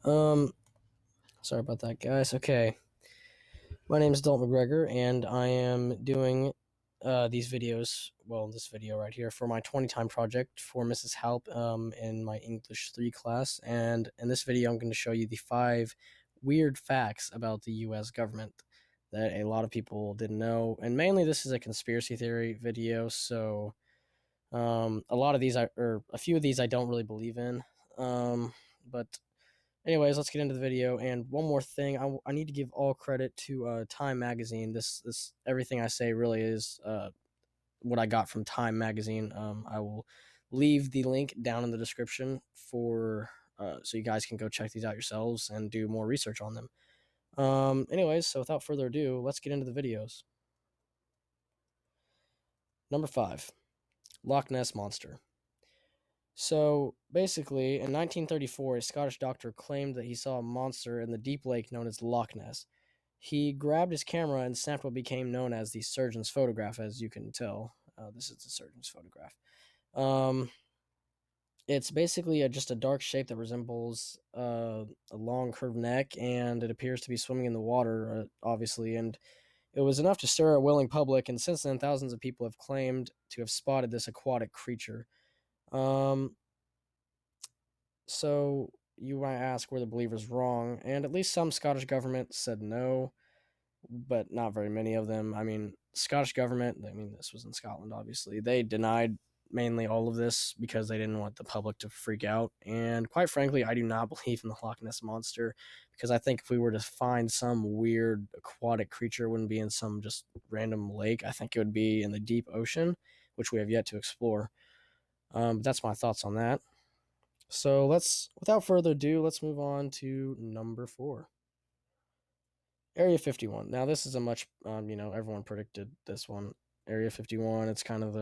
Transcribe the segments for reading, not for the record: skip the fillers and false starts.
Um, Sorry about that, guys. Okay, my name is Dalton McGregor, and I am doing these videos. Well, this video right here for my 20 time project for Mrs. Halp in my English 3 class. And in this video, I'm going to show you the 5 weird facts about the U.S. government that a lot of people didn't know. And mainly, this is a conspiracy theory video. So, a lot of these, or a few of these, I don't really believe in. But anyways, let's get into the video. And one more thing, I need to give all credit to Time Magazine. This everything I say really is what I got from Time Magazine. I will leave the link down in the description for so you guys can go check these out yourselves and do more research on them. Anyways, so without further ado, let's get into the videos. Number 5, Loch Ness Monster. So basically, in 1934, a Scottish doctor claimed that he saw a monster in the deep lake known as Loch Ness. He grabbed his camera and snapped what became known as the surgeon's photograph, as you can tell. This is the surgeon's photograph. Um, it's basically just a dark shape that resembles a long curved neck, and it appears to be swimming in the water, obviously. And it was enough to stir a willing public, and since then, thousands of people have claimed to have spotted this aquatic creature. Um, So you might ask, were the believers wrong? And at least some Scottish government said no, but not very many of them. I mean, Scottish government, I mean, this was in Scotland, obviously. They denied mainly all of this because they didn't want the public to freak out. And quite frankly, I do not believe in the Loch Ness monster because I think if we were to find some weird aquatic creature, it wouldn't be in some just random lake. I think it would be in the deep ocean, which we have yet to explore. But that's my thoughts on that. So without further ado, let's move on to number 4. Area 51. Now, this is a much, everyone predicted this one. Area 51, it's kind of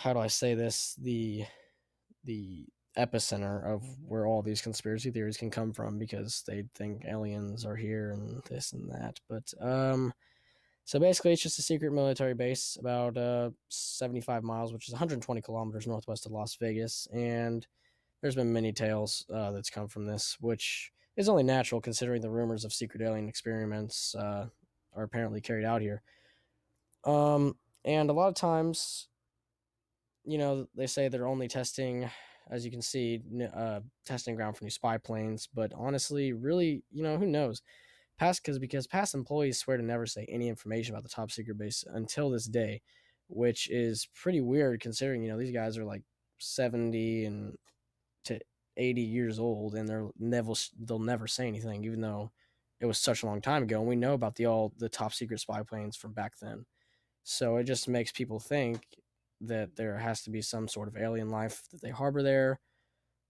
how do I say this? The epicenter of where all these conspiracy theories can come from because they think aliens are here and this and that. But, so basically, it's just a secret military base about 75 miles, which is 120 kilometers northwest of Las Vegas. And there's been many tales that's come from this, which is only natural considering the rumors of secret alien experiments are apparently carried out here. And a lot of times, they say they're only testing, as you can see, testing ground for new spy planes. But honestly, really, who knows? Because past employees swear to never say any information about the top secret base until this day, which is pretty weird considering these guys are like 70 and to 80 years old and they'll never say anything even though it was such a long time ago and we know about the top secret spy planes from back then. So it just makes people think that there has to be some sort of alien life that they harbor there.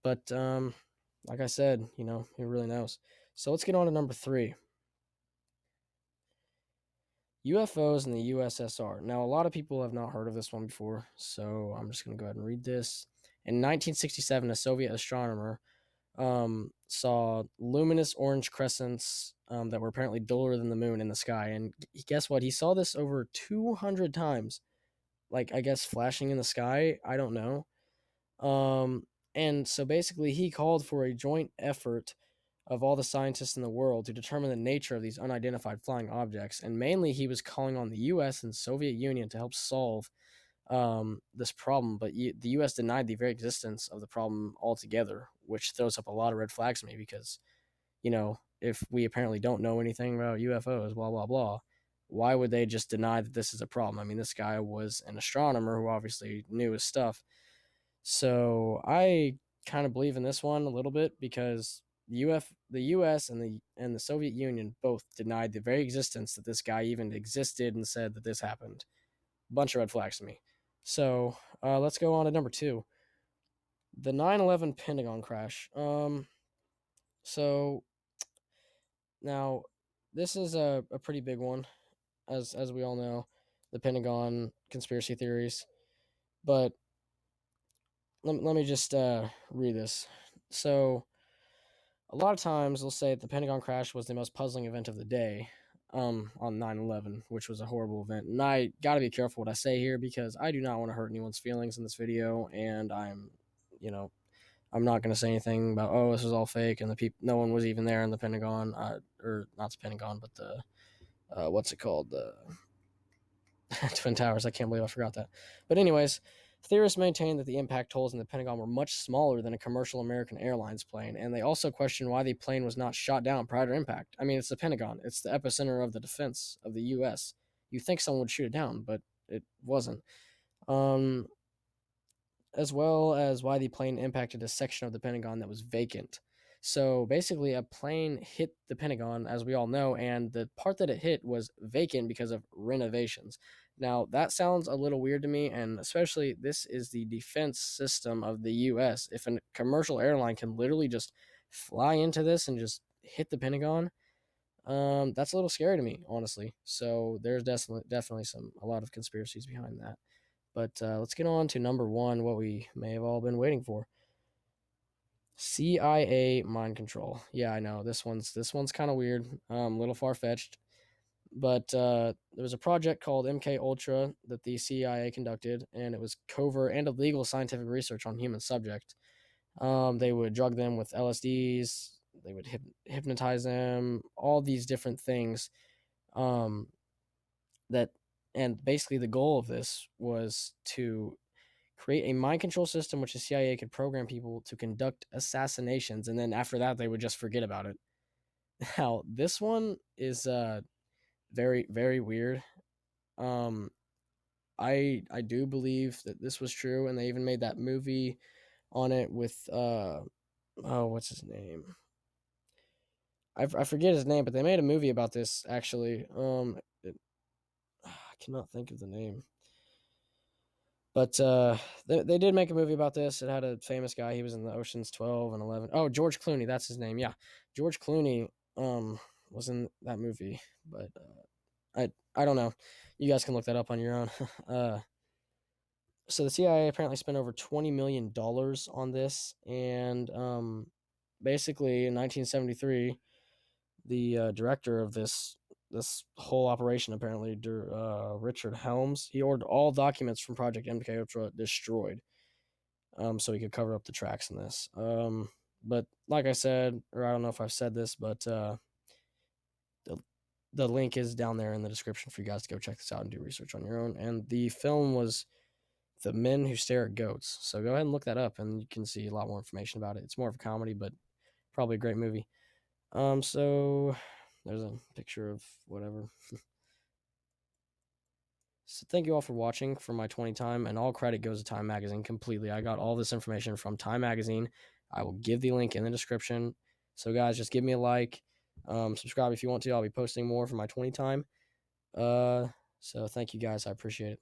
But like I said, who really knows? So let's get on to number 3. UFOs in the USSR. Now, a lot of people have not heard of this one before, so I'm just going to go ahead and read this. In 1967, a Soviet astronomer saw luminous orange crescents that were apparently duller than the moon in the sky. And guess what? He saw this over 200 times. Like, I guess flashing in the sky. I don't know. And so basically, he called for a joint effort of all the scientists in the world to determine the nature of these unidentified flying objects. And mainly, he was calling on the US and Soviet Union to help solve this problem, but the U.S. denied the very existence of the problem altogether, which throws up a lot of red flags to me because, if we apparently don't know anything about UFOs, blah, blah, blah, why would they just deny that this is a problem? I mean, this guy was an astronomer who obviously knew his stuff. So I kind of believe in this one a little bit because the U.S. and the Soviet Union both denied the very existence that this guy even existed and said that this happened. Bunch of red flags to me. So let's go on to number 2, the 9/11 Pentagon crash. So now this is a pretty big one, as we all know, the Pentagon conspiracy theories. But let me just read this. So a lot of times they'll say that the Pentagon crash was the most puzzling event of the day on 9/11, which was a horrible event. And I got to be careful what I say here because I do not want to hurt anyone's feelings in this video. And I'm, you know, I'm not going to say anything about, oh, this is all fake and no one was even there in the Pentagon, or not the Pentagon, but the what's it called, the Twin Towers. I can't believe I forgot that. But anyways, theorists maintain that the impact holes in the Pentagon were much smaller than a commercial American Airlines plane, and they also question why the plane was not shot down prior to impact. I mean, it's the Pentagon. It's the epicenter of the defense of the U.S. You think someone would shoot it down, but it wasn't. Um, as well as why the plane impacted a section of the Pentagon that was vacant. So basically, a plane hit the Pentagon, as we all know, and the part that it hit was vacant because of renovations. Now, that sounds a little weird to me, and especially this is the defense system of the US. If a commercial airline can literally just fly into this and just hit the Pentagon, that's a little scary to me, honestly. So there's definitely a lot of conspiracies behind that. But let's get on to number one, what we may have all been waiting for. CIA mind control. Yeah, I know this one's kind of weird, a little far fetched. But there was a project called MK Ultra that the CIA conducted, and it was covert and illegal scientific research on human subjects. They would drug them with LSDs. They would hypnotize them. All these different things. Um, that and basically the goal of this was to create a mind control system which the CIA could program people to conduct assassinations, and then after that they would just forget about it. Now this one is very very weird. Um, I do believe that this was true, and they even made that movie on it with oh, what's his name? I forget his name, but they made a movie about this actually. I cannot think of the name. But they did make a movie about this. It had a famous guy. He was in the Ocean's 12 and 11. Oh, George Clooney. That's his name. Yeah. George Clooney was in that movie. But I don't know. You guys can look that up on your own. So the CIA apparently spent over $20 million on this. And basically in 1973, the director of this whole operation, apparently Richard Helms, he ordered all documents from Project MK Ultra destroyed, so he could cover up the tracks in this. But like I said, or I don't know if I've said this, but the the link is down there in the description for you guys to go check this out and do research on your own. And the film was The Men Who Stare at Goats, so go ahead and look that up, and you can see a lot more information about it. It's more of a comedy, but probably a great movie. So there's a picture of whatever. So thank you all for watching for my 20 time, and all credit goes to Time Magazine completely. I got all this information from Time Magazine. I will give the link in the description. So guys, just give me a like, subscribe if you want to. I'll be posting more for my 20 time. So thank you guys. I appreciate it.